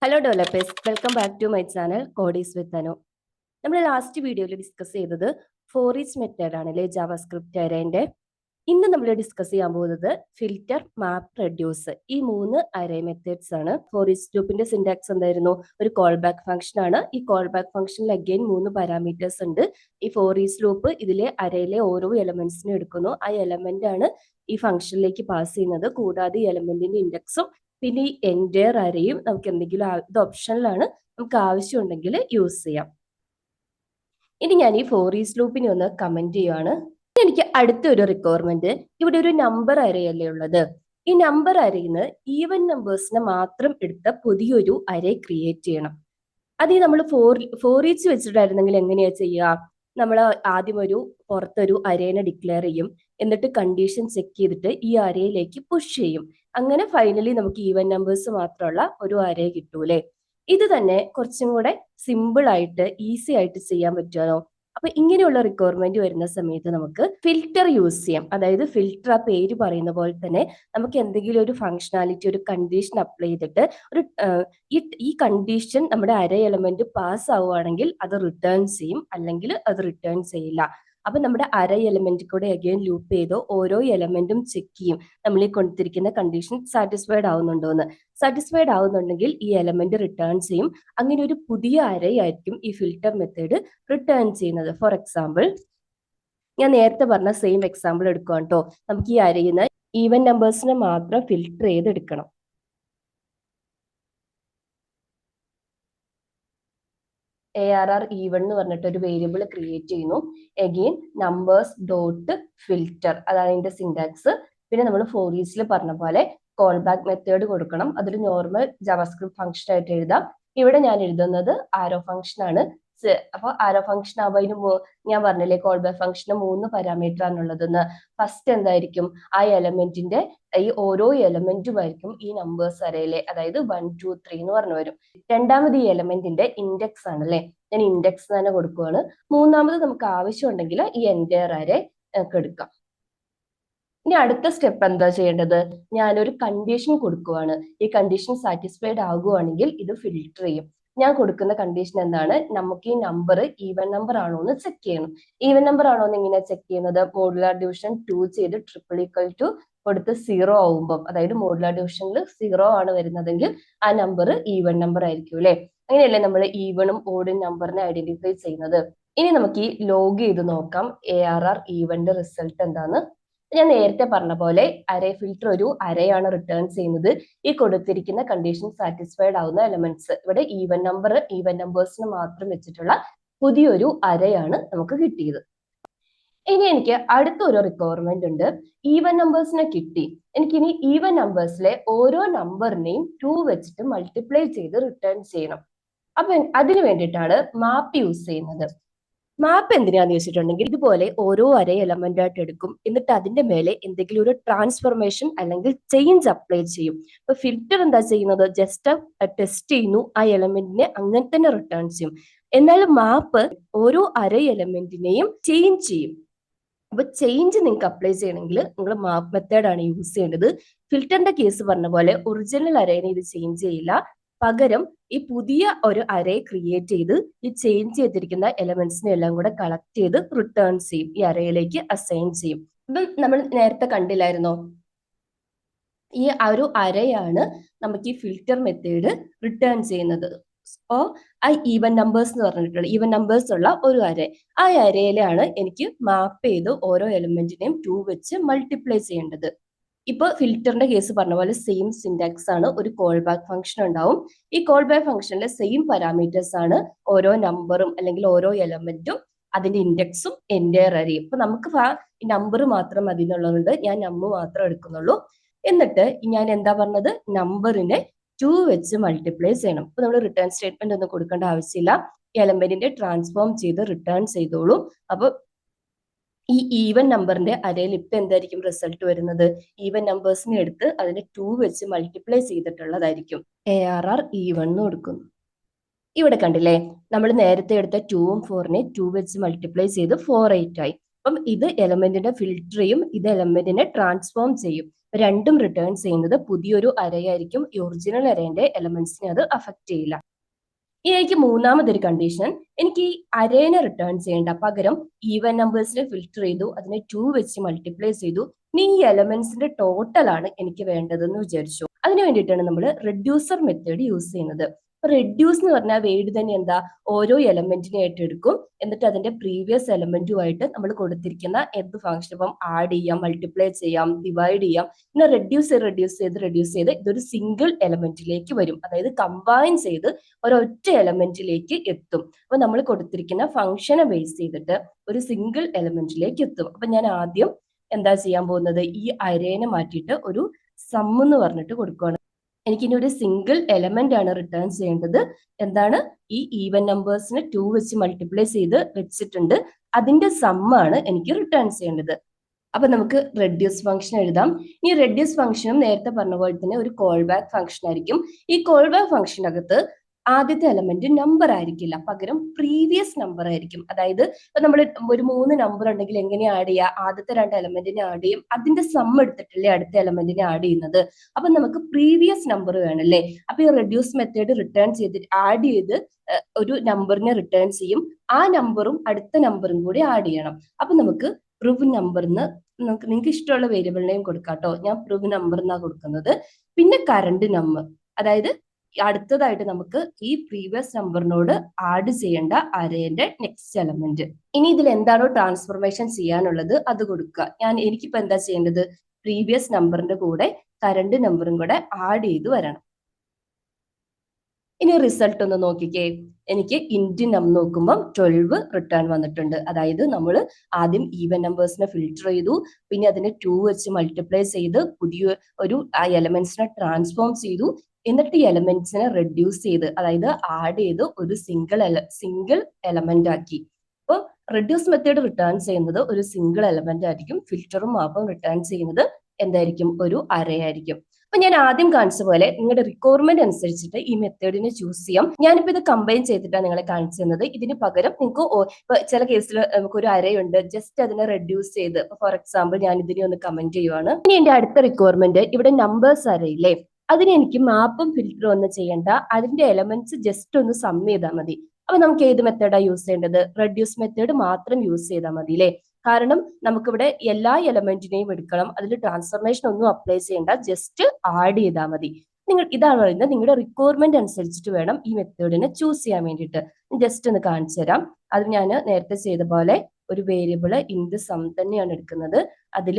Hello developers, welcome back to my channel Codies with Anu. നമ്മൾ last വീഡിയോയിൽ discuss ചെയ്തത് for each method ആണല്ലേ, JavaScript അറേന്റെ. ഇന്ന് നമ്മൾ ഡിസ്കസ് ചെയ്യാൻ പോകുന്നത് ഫിൽറ്റർ, മാപ്പ്, റെഡ്യൂസ്, ഈ 3 അറേ മെത്തേഡ്സ് ആണ്. ഫോർ ഈച്ച് ലൂപ്പിന്റെ സിന്റാക്സ് എന്തായിരുന്നു? ഒരു കോൾ ബാക്ക് ഫംഗ്ഷൻ ആണ്. ഈ കോൾ ബാക്ക് ഫംഗ്ഷനിൽ അഗെയിൻ 3 പാരാമീറ്റേഴ്സ് ഉണ്ട്. ഈ ഫോർ ഈച്ച് ലൂപ്പ് ഇതിലെ അറേയിലെ ഓരോ എലമെന്റ്സിനും എടുക്കുന്നു. ആ എലമെന്റ് ആണ് ഈ ഫംഗ്ഷനിലേക്ക് പാസ് ചെയ്യുന്നത്. കൂടാതെ ഈ എലമെന്റിന്റെ ഇൻഡെക്സും പിന്നെ ഈ എൻറ്റയർ അറേയും നമുക്ക് എന്തെങ്കിലും ഇത് ഓപ്ഷനിലാണ്, നമുക്ക് ആവശ്യമുണ്ടെങ്കിൽ യൂസ് ചെയ്യാം. ഇനി ഞാൻ ഈ ഫോർ ഈച്ച് ലൂപ്പിനെ ഒന്ന് കമന്റ് ചെയ്യുവാണ്. എനിക്ക് അടുത്തൊരു റിക്വയർമെന്റ്, ഇവിടെ ഒരു നമ്പർ അറേയല്ലേ ഉള്ളത്. ഈ നമ്പർ അറേന്ന് ഈവൻ നമ്പേഴ്സിനെ മാത്രം എടുത്ത പുതിയൊരു അറേ ക്രിയേറ്റ് ചെയ്യണം. അത് നമ്മൾ ഫോർ ഈച്ച് വെച്ചിട്ടായിരുന്നെങ്കിൽ എങ്ങനെയാ ചെയ്യുക? നമ്മൾ ആദ്യം പുറത്തൊരു അരേനെ ഡിക്ലെയർ ചെയ്യും, എന്നിട്ട് കണ്ടീഷൻ ചെക്ക് ചെയ്തിട്ട് ഈ അരയിലേക്ക് പുഷ് ചെയ്യും. അങ്ങനെ ഫൈനലി നമുക്ക് ഈവൻ നമ്പേഴ്സ് മാത്രമുള്ള ഒരു അരേ കിട്ടൂലേ. ഇത് തന്നെ കുറച്ചും കൂടെ സിമ്പിൾ ആയിട്ട് ഈസി ആയിട്ട് ചെയ്യാൻ പറ്റുമോ? അപ്പൊ ഇങ്ങനെയുള്ള റിക്വയർമെന്റ് വരുന്ന സമയത്ത് നമുക്ക് ഫിൽറ്റർ യൂസ് ചെയ്യാം. അതായത് ഫിൽറ്റർ, ആ പേര് പറയുന്ന പോലെ തന്നെ നമുക്ക് എന്തെങ്കിലും ഒരു ഫംഗ്ഷനാലിറ്റി, ഒരു കണ്ടീഷൻ അപ്ലൈ ചെയ്തിട്ട് ഈ കണ്ടീഷൻ നമ്മുടെ അറേ എലമെന്റ് പാസ് ആവുകയാണെങ്കിൽ അത് റിട്ടേൺ ചെയ്യും, അല്ലെങ്കിൽ അത് റിട്ടേൺ ചെയ്യില്ല. അപ്പൊ നമ്മുടെ അറേ എലമെന്റ് കൂടെ അഗൈൻ ലൂപ്പ് ചെയ്തോ ഓരോ എലമെന്റും ചെക്ക് ചെയ്യും നമ്മൾ ഈ കൊടുത്തിരിക്കുന്ന കണ്ടീഷൻ സാറ്റിസ്ഫൈഡ് ആവുന്നുണ്ടോ എന്ന്. സാറ്റിസ്ഫൈഡ് ആവുന്നുണ്ടെങ്കിൽ ഈ എലമെന്റ് റിട്ടേൺ ചെയ്യും. അങ്ങനെ ഒരു പുതിയ അറേ ആയിരിക്കും ഈ ഫിൽറ്റർ മെത്തേഡ് റിട്ടേൺ ചെയ്യുന്നത്. ഫോർ എക്സാമ്പിൾ, ഞാൻ നേരത്തെ പറഞ്ഞ സെയിം എക്സാമ്പിൾ എടുക്കാം കേട്ടോ. നമുക്ക് ഈ അരയിൽ ഈവൻ നമ്പേഴ്സിനെ മാത്രം ഫിൽറ്റർ ചെയ്തെടുക്കണം. ARR ഈവൺ എന്ന് പറഞ്ഞിട്ട് ഒരു വേരിയബിൾ ക്രിയേറ്റ് ചെയ്യുന്നു. അഗെയിൻ നമ്പേഴ്സ് ഡോട്ട് ഫിൽറ്റർ, അതാണ് അതിന്റെ സിന്റാക്സ്. പിന്നെ നമ്മൾ ഫോർ ഈച്ചിൽ പറഞ്ഞ പോലെ കോൾ ബാക്ക് മെത്തേഡ് കൊടുക്കണം. അതൊരു നോർമൽ ജാവാസ്ക്രിപ്റ്റ് ഫംഗ്ഷൻ ആയിട്ട് എഴുതാം. ഇവിടെ ഞാൻ എഴുതുന്നത് ആരോ ഫംഗ്ഷൻ ആണ്. അപ്പൊ ആരോ ഫംഗ്ഷൻ ആവുമ്പോൾ അതിന് ഞാൻ പറഞ്ഞില്ലേ കോൾ ബാക്ക് ഫംഗ്ഷന് 3 പാരാമീറ്റർ ആണുള്ളതെന്ന്. ഫസ്റ്റ് എന്തായിരിക്കും? ആ എലമെന്റിന്റെ ഈ ഓരോ എലമെന്റും ആയിരിക്കും ഈ നമ്പേഴ്സ് അറേയിലെ, അതായത് 1 2 3 എന്ന് പറഞ്ഞു വരും. രണ്ടാമത് ഈ എലമെന്റിന്റെ ഇൻഡെക്സ് ആണല്ലേ, ഞാൻ ഇൻഡെക്സ് തന്നെ കൊടുക്കുവാണ്. മൂന്നാമത് നമുക്ക് ആവശ്യമുണ്ടെങ്കിൽ ഈ എൻറ്റയർ അറേ എടുക്കാം. ഇനി അടുത്ത സ്റ്റെപ്പ് എന്താ ചെയ്യേണ്ടത്? ഞാനൊരു കണ്ടീഷൻ കൊടുക്കുവാണ്. ഈ കണ്ടീഷൻ സാറ്റിസ്ഫൈഡ് ആകുവാണെങ്കിൽ ഇത് ഫിൽട്ടർ ചെയ്യും. ഞാൻ കൊടുക്കുന്ന കണ്ടീഷൻ എന്താണ്? നമുക്ക് ഈ നമ്പർ ഈവൻ നമ്പർ ആണോ എന്ന് ചെക്ക് ചെയ്യണം. ഈവൻ നമ്പർ ആണോ എന്ന് എങ്ങനെയാ ചെക്ക് ചെയ്യുന്നത്? മോഡുലാർ ഡിവിഷൻ 2 ചെയ്ത് ട്രിപ്പിൾ ഈക്വൽ ടു കൊടുത്ത് 0 ആവുമ്പോൾ, അതായത് മോഡുലാർ ഡിവിഷനിൽ 0 ആണ് വരുന്നതെങ്കിൽ ആ നമ്പർ ഈവൻ നമ്പർ ആയിരിക്കും അല്ലെ. അങ്ങനെയല്ലേ നമ്മൾ ഈവണും ഓഡും നമ്പറിനെ ഐഡന്റിഫൈ ചെയ്യുന്നത്. ഇനി നമുക്ക് ഈ ലോഗ് ചെയ്ത് നോക്കാം ARR ഈവന്റെ റിസൾട്ട് എന്താന്ന്. ഞാൻ നേരത്തെ പറഞ്ഞ പോലെ അറേ ഫിൽറ്റർ ഒരു അറേയാണ് റിട്ടേൺ ചെയ്യുന്നത്. ഈ കൊടുത്തിരിക്കുന്ന കണ്ടീഷൻ സാറ്റിസ്ഫൈഡ് ആവുന്ന എലമെന്റ്സ്, ഇവിടെ ഈവൻ നമ്പേഴ്സിന് മാത്രം വെച്ചിട്ടുള്ള പുതിയൊരു അറേയാണ് നമുക്ക് കിട്ടിയത്. ഇനി എനിക്ക് അടുത്തൊരു റിക്വയർമെന്റ് ഉണ്ട്. ഈവൻ നമ്പേഴ്സിനെ കിട്ടി, എനിക്കിനി ഈവൻ നമ്പേഴ്സിലെ ഓരോ നമ്പറിനെയും 2 വെച്ചിട്ട് മൾട്ടിപ്ലൈ ചെയ്ത് റിട്ടേൺ ചെയ്യണം. അപ്പൊ അതിന് വേണ്ടിയിട്ടാണ് മാപ്പ് യൂസ് ചെയ്യുന്നത്. മാപ്പ് എന്തിനാന്ന് ചോദിച്ചിട്ടുണ്ടെങ്കിൽ ഇതുപോലെ ഓരോ അറേ എലമെന്റ് ആയിട്ട് എടുക്കും, എന്നിട്ട് അതിന്റെ മേലെ എന്തെങ്കിലും ഒരു ട്രാൻസ്ഫോർമേഷൻ അല്ലെങ്കിൽ ചേഞ്ച് അപ്ലൈ ചെയ്യും. ഇപ്പൊ ഫിൽറ്റർ എന്താ ചെയ്യുന്നത്? ജസ്റ്റ് ടെസ്റ്റ് ചെയ്യുന്നു, ആ എലമെന്റിനെ അങ്ങനെ തന്നെ റിട്ടേൺ ചെയ്യും. എന്നാൽ മാപ്പ് ഓരോ അറേ എലമെന്റിനെയും ചേഞ്ച് ചെയ്യും. അപ്പൊ ചേഞ്ച് നിങ്ങൾക്ക് അപ്ലൈ ചെയ്യണമെങ്കിൽ നിങ്ങൾ മാപ്പ് മെത്തേഡ് ആണ് യൂസ് ചെയ്യേണ്ടത്. ഫിൽറ്ററിന്റെ കേസ് പറഞ്ഞ പോലെ ഒറിജിനൽ അറേനെ ഇത് ചേഞ്ച് ചെയ്യില്ല, പകരം ഈ പുതിയ ഒരു അറേ ക്രിയേറ്റ് ചെയ്ത് ഈ ചേഞ്ച് ചെയ്തിരിക്കുന്ന എലമെന്റ്സിനെ എല്ലാം കൂടെ കളക്ട് ചെയ്ത് റിട്ടേൺ ചെയ്യും, ഈ അറേയിലേക്ക് അസൈൻ ചെയ്യും. ഇപ്പം നമ്മൾ നേരത്തെ കണ്ടില്ലായിരുന്നോ, ഈ ഒരു അറേയാണ് നമുക്ക് ഈ ഫിൽറ്റർ മെത്തേഡ് റിട്ടേൺ ചെയ്യുന്നത്. ആ ഈവൻ നമ്പേഴ്സ് എന്ന് പറഞ്ഞിട്ടുള്ള ഈവൻ നമ്പേഴ്സ് ഉള്ള ഒരു അറേ, ആ അറേയിലാണ് എനിക്ക് മാപ്പ് ചെയ്ത് ഓരോ എലമെന്റിനെയും 2 വെച്ച് മൾട്ടിപ്ലൈ ചെയ്യേണ്ടത്. ഇപ്പൊ ഫിൽറ്ററിന്റെ കേസ് പറഞ്ഞ പോലെ സെയിം സിന്റാക്സ് ആണ്. ഒരു കോൾ ബാക്ക് ഫംഗ്ഷൻ ഉണ്ടാവും. ഈ കോൾ ബാക്ക് ഫംഗ്ഷനിലെ സെയിം പാരാമീറ്റേഴ്സ് ആണ് ഓരോ നമ്പറും അല്ലെങ്കിൽ ഓരോ എലമെന്റും, അതിന്റെ ഇൻഡെക്സും എൻറ്റയർ അറേയും. ഇപ്പൊ നമുക്ക് നമ്പർ മാത്രം മതി എന്നുള്ളതുകൊണ്ട് ഞാൻ നമ്പർ മാത്രം എടുക്കുന്നുള്ളൂ. എന്നിട്ട് ഞാൻ എന്താ പറഞ്ഞത്? നമ്പറിനെ 2 വെച്ച് മൾട്ടിപ്ലൈ ചെയ്യണം. ഇപ്പൊ നമ്മൾ റിട്ടേൺ സ്റ്റേറ്റ്മെന്റ് ഒന്നും കൊടുക്കേണ്ട ആവശ്യമില്ല, എലമെന്റിന്റെ ട്രാൻസ്ഫോം ചെയ്ത് റിട്ടേൺ ചെയ്തോളൂ. അപ്പൊ ഈ ഈവൻ നമ്പറിന്റെ അരയിൽ ഇപ്പൊ എന്തായിരിക്കും റിസൾട്ട് വരുന്നത്? ഈവൻ നമ്പേഴ്സിനെ എടുത്ത് അതിനെ 2 വെച്ച് മൾട്ടിപ്ലൈ ചെയ്തിട്ടുള്ളതായിരിക്കും. ARR ഈവൺ എന്ന് കൊടുക്കുന്നു. ഇവിടെ കണ്ടില്ലേ, നമ്മൾ നേരത്തെ എടുത്ത 2ഉം 4നെ 2 വെച്ച് മൾട്ടിപ്ലൈ ചെയ്ത് 4 8 ആയി. അപ്പം ഇത് എലമെന്റിനെ ഫിൽട്ടർ ചെയ്യും, ഇത് എലമെന്റിനെ ട്രാൻസ്ഫോം ചെയ്യും. രണ്ടും റിട്ടേൺ ചെയ്യുന്നത് പുതിയൊരു അരയായിരിക്കും. ഈ ഒറിജിനൽ അരേന്റെ എലമെന്റ്സിനെ അത് അഫക്റ്റ് ചെയ്യില്ല. ഇനി എനിക്ക് മൂന്നാമതൊരു കണ്ടീഷൻ, എനിക്ക് ഈ അരേനെ റിട്ടേൺ ചെയ്യേണ്ട, പകരം ഈവൻ നമ്പേഴ്സിനെ ഫിൽറ്റർ ചെയ്തു, അതിനെ 2 വെച്ച് മൾട്ടിപ്ലൈ ചെയ്തു. ഇനി ഈ എലമെന്റ്സിന്റെ ടോട്ടൽ ആണ് എനിക്ക് വേണ്ടതെന്ന് വിചാരിച്ചു. അതിന് വേണ്ടിയിട്ടാണ് നമ്മൾ റെഡ്യൂസർ മെത്തേഡ് യൂസ് ചെയ്യുന്നത്. റെഡ്യൂസ് എന്ന് പറഞ്ഞാൽ വേർഡ് തന്നെ എന്താ, ഓരോ എലമെന്റിനെ ആയിട്ട് എടുക്കും, എന്നിട്ട് അതിന്റെ പ്രീവിയസ് എലമെന്റുമായിട്ട് നമ്മൾ കൊടുത്തിരിക്കുന്ന എന്ത് ഫംഗ്ഷൻ, ഇപ്പം ആഡ് ചെയ്യാം, മൾട്ടിപ്ലൈ ചെയ്യാം, ഡിവൈഡ് ചെയ്യാം, പിന്നെ റെഡ്യൂസ് ചെയ്ത് ഇതൊരു സിംഗിൾ എലമെന്റിലേക്ക് വരും. അതായത് കമ്പൈൻ ചെയ്ത് ഒരൊറ്റ എലമെന്റിലേക്ക് എത്തും. അപ്പൊ നമ്മൾ കൊടുത്തിരിക്കുന്ന ഫംഗ്ഷനെ ബേസ് ചെയ്തിട്ട് ഒരു സിംഗിൾ എലമെന്റിലേക്ക് എത്തും. അപ്പൊ ഞാൻ ആദ്യം എന്താ ചെയ്യാൻ പോകുന്നത്, ഈ അരേനെ മാറ്റിയിട്ട് ഒരു സം എന്ന് പറഞ്ഞിട്ട് കൊടുക്കുകയാണ്. എനിക്കിനി ഒരു സിംഗിൾ എലമെന്റ് ആണ് റിട്ടേൺ ചെയ്യേണ്ടത്. എന്താണ്, ഈ ഈവൻ നമ്പേഴ്സിനെ 2 വെച്ച് മൾട്ടിപ്ലൈ ചെയ്ത് വെച്ചിട്ടുണ്ട്, അതിന്റെ സമ്മാണ് എനിക്ക് റിട്ടേൺ ചെയ്യേണ്ടത്. അപ്പൊ നമുക്ക് റെഡ്യൂസ് ഫംഗ്ഷൻ എഴുതാം. ഈ റെഡ്യൂസ് ഫംഗ്ഷനും നേരത്തെ പറഞ്ഞ പോലെ തന്നെ ഒരു കോൾ ബാക്ക് ഫംഗ്ഷൻ ആയിരിക്കും. ഈ കോൾ ബാക്ക് ഫംഗ്ഷനകത്ത് ആദ്യത്തെ എലമെന്റ് നമ്പർ ആയിരിക്കില്ല, പകരം പ്രീവിയസ് നമ്പർ ആയിരിക്കും. അതായത് ഇപ്പൊ നമ്മൾ ഒരു 3 നമ്പർ ഉണ്ടെങ്കിൽ എങ്ങനെ ആഡ് ചെയ്യുക, ആദ്യത്തെ 2 എലമെന്റിനെ ആഡ് ചെയ്യും, അതിന്റെ സം എടുത്തിട്ടല്ലേ അടുത്ത എലമെന്റിനെ ആഡ് ചെയ്യുന്നത്. അപ്പൊ നമുക്ക് പ്രീവിയസ് നമ്പർ വേണമല്ലേ. അപ്പൊ ഈ റെഡ്യൂസ് മെത്തേഡ് റിട്ടേൺ ചെയ്തിട്ട് ആഡ് ചെയ്ത് ഒരു നമ്പറിനെ റിട്ടേൺ ചെയ്യും, ആ നമ്പറും അടുത്ത നമ്പറും കൂടി ആഡ് ചെയ്യണം. അപ്പൊ നമുക്ക് പ്രൂവ് നമ്പറിന് നിങ്ങൾക്ക് ഇഷ്ടമുള്ള വേരിയബിൾ നെയിം കൊടുക്കാം കേട്ടോ. ഞാൻ പ്രൂവ് നമ്പർ എന്നാ കൊടുക്കുന്നത്. പിന്നെ കറണ്ട് നമ്പർ, അതായത് അടുത്തതായിട്ട് നമുക്ക് ഈ പ്രീവിയസ് നമ്പറിനോട് ആഡ് ചെയ്യേണ്ട അരേന്റെ നെക്സ്റ്റ് എലമെന്റ്. ഇനി ഇതിൽ എന്താണോ ട്രാൻസ്ഫോർമേഷൻ ചെയ്യാനുള്ളത് അത് കൊടുക്കുക. എനിക്കിപ്പോ എന്താ ചെയ്യേണ്ടത്, പ്രീവിയസ് നമ്പറിന്റെ കൂടെ കറണ്ട് നമ്പറും കൂടെ ആഡ് ചെയ്ത് വരണം. ഇനി റിസൾട്ട് ഒന്ന് നോക്കിക്കേ. എനിക്ക് ഇൻറ്റ് നം നോക്കുമ്പോൾ 12 റിട്ടേൺ വന്നിട്ടുണ്ട്. അതായത് നമ്മൾ ആദ്യം ഈവൻ നമ്പേഴ്സിനെ ഫിൽറ്റർ ചെയ്തു, പിന്നെ അതിനെ 2 വെച്ച് മൾട്ടിപ്ലൈ ചെയ്ത് പുതിയ ഒരു ആ എലമെന്റ്സിനെ ട്രാൻസ്ഫോം ചെയ്തു, എന്നിട്ട് ഈ എലമെന്റ്സിനെ റെഡ്യൂസ് ചെയ്ത്, അതായത് ആഡ് ചെയ്ത് ഒരു സിംഗിൾ എലമെന്റ് ആക്കി. അപ്പോൾ റെഡ്യൂസ് മെത്തേഡ് റിട്ടേൺ ചെയ്യുന്നത് ഒരു സിംഗിൾ എലമെന്റ് ആയിരിക്കും. ഫിൽറ്ററും മാപ്പും റിട്ടേൺ ചെയ്യുന്നത് എന്തായിരിക്കും, ഒരു അറേ ആയിരിക്കും. അപ്പൊ ഞാൻ ആദ്യം കാണിച്ച പോലെ നിങ്ങളുടെ റിക്വയർമെന്റ് അനുസരിച്ചിട്ട് ഈ മെത്തേഡിനെ ചൂസ് ചെയ്യാം. ഞാനിപ്പോ ഇത് കമ്പൈൻ ചെയ്തിട്ടാണ് നിങ്ങളെ കാണിച്ചു തന്നത്. ഇതിന് പകരം നിങ്ങൾക്ക് ചില കേസിൽ നമുക്ക് ഒരു അരയുണ്ട്, ജസ്റ്റ് അതിനെ റെഡ്യൂസ് ചെയ്ത്, ഫോർ എക്സാമ്പിൾ ഞാൻ ഇതിനെ ഒന്ന് കമന്റ് ചെയ്യുവാണ്. ഇനി എന്റെ അടുത്ത റിക്വയർമെന്റ്, ഇവിടെ നമ്പേഴ്സ് അരയില്ലേ, അതിന് എനിക്ക് മാപ്പും ഫിൽറ്ററും ഒന്നും ചെയ്യേണ്ട, അതിന്റെ എലമെന്റ്സ് ജസ്റ്റ് ഒന്ന് സം ചെയ്താൽ മതി. അപ്പൊ നമുക്ക് ഏത് മെത്തേഡാ യൂസ് ചെയ്യേണ്ടത്, റെഡ്യൂസ് മെത്തേഡ് മാത്രം യൂസ് ചെയ്താൽ മതി അല്ലേ. കാരണം നമുക്കിവിടെ എല്ലാ എലമെന്റിനെയും എടുക്കണം, അതിൽ ട്രാൻസ്ഫോർമേഷൻ ഒന്നും അപ്ലൈ ചെയ്യേണ്ട, ജസ്റ്റ് ആഡ് ചെയ്താൽ മതി. ഇതാണ് പറയുന്നത്, നിങ്ങളുടെ റിക്വയർമെന്റ് അനുസരിച്ചിട്ട് വേണം ഈ മെത്തേഡിനെ ചൂസ് ചെയ്യാൻ വേണ്ടിയിട്ട്. ജസ്റ്റ് ഒന്ന് കാണിച്ചു തരാം. അത് ഞാൻ നേരത്തെ ചെയ്ത പോലെ ഒരു വേരിയബിള് ഇൻറ്റ് സം തന്നെയാണ് എടുക്കുന്നത്. അതിൽ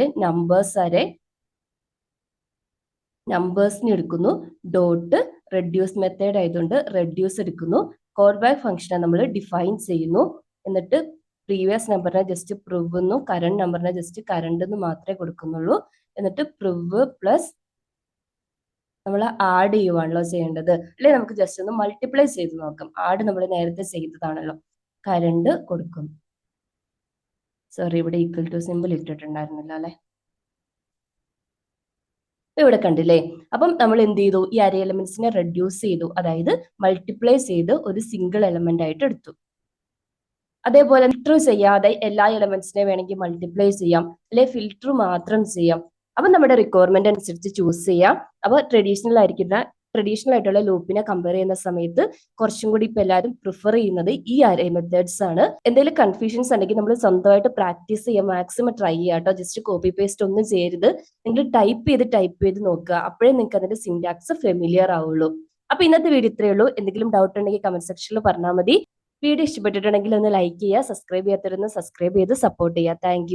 നമ്പേഴ്സിന് എടുക്കുന്നു, ഡോട്ട് റെഡ്യൂസ് മെത്തേഡ് ആയതുകൊണ്ട് റെഡ്യൂസ് എടുക്കുന്നു, കോൾ ബാക്ക് ഫംഗ്ഷനെ നമ്മൾ ഡിഫൈൻ ചെയ്യുന്നു, എന്നിട്ട് പ്രീവിയസ് നമ്പറിനെ ജസ്റ്റ് പ്രൂവ് എന്നും കറണ്ട് നമ്പറിനെ ജസ്റ്റ് കറണ്ട് എന്ന് മാത്രമേ കൊടുക്കുന്നുള്ളൂ. എന്നിട്ട് പ്രൂവ് പ്ലസ് നമ്മൾ ആഡ് ചെയ്യുവാണല്ലോ ചെയ്യേണ്ടത്, അല്ലെ നമുക്ക് ജസ്റ്റ് ഒന്ന് മൾട്ടിപ്ലൈ ചെയ്ത് നോക്കാം. ആഡ് നമ്മൾ നേരത്തെ ചെയ്തതാണല്ലോ. കറണ്ട് കൊടുക്കും. സോറി, ഇവിടെ ഈക്വൽ ടു സിമ്പിൾ ഇട്ടിട്ടുണ്ടായിരുന്നില്ല അല്ലെ. ഇവിടെ കണ്ടില്ലേ. അപ്പം നമ്മൾ എന്ത് ചെയ്തു, ഈ അരേ എലമെന്റ്സിനെ റെഡ്യൂസ് ചെയ്തു, അതായത് മൾട്ടിപ്ലൈ ചെയ്ത് ഒരു സിംഗിൾ എലമെന്റ് ആയിട്ട് എടുത്തു. അതേപോലെ ഫിൽറ്റർ ചെയ്യാതെ എല്ലാ എലമെന്റ്സിനെ വേണമെങ്കിൽ മൾട്ടിപ്ലൈ ചെയ്യാം, അല്ലെ ഫിൽറ്റർ മാത്രം ചെയ്യാം. അപ്പൊ നമ്മുടെ റിക്വയർമെന്റ് അനുസരിച്ച് ചൂസ് ചെയ്യാം. അപ്പൊ ട്രഡീഷണൽ ആയിട്ടുള്ള ലൂപ്പിനെ കമ്പയർ ചെയ്യുന്ന സമയത്ത് കുറച്ചും കൂടി ഇപ്പൊ എല്ലാവരും പ്രിഫർ ചെയ്യുന്നത് ഈ അരേ മെത്തേഡ്സ് ആണ്. എന്തെങ്കിലും കൺഫ്യൂഷൻസ് ഉണ്ടെങ്കിൽ നമ്മൾ സ്വന്തമായിട്ട് പ്രാക്ടീസ് ചെയ്യാം, മാക്സിമം ട്രൈ ചെയ്യാം കേട്ടോ. ജസ്റ്റ് കോപ്പി പേസ്റ്റ് ഒന്നും ചെയ്യരുത്. നിങ്ങൾ ടൈപ്പ് ചെയ്ത് നോക്കുക, അപ്പോഴേ നിങ്ങൾക്ക് അതിന്റെ സിന്റാക്സ് ഫെമിലിയർ ആവുള്ളൂ. അപ്പൊ ഇന്നത്തെ വീഡിയോ ഇത്രയേ ഉള്ളൂ. എന്തെങ്കിലും ഡൗട്ട് ഉണ്ടെങ്കിൽ കമന്റ് സെക്ഷനിൽ പറഞ്ഞാൽ മതി. വീഡിയോ ഇഷ്ടപ്പെട്ടിട്ടുണ്ടെങ്കിൽ ഒന്ന് ലൈക്ക് ചെയ്യുക, സബ്സ്ക്രൈബ് ചെയ്യാത്തവരൊന്ന് സബ്സ്ക്രൈബ് ചെയ്ത് സപ്പോർട്ട് ചെയ്യുക. താങ്ക്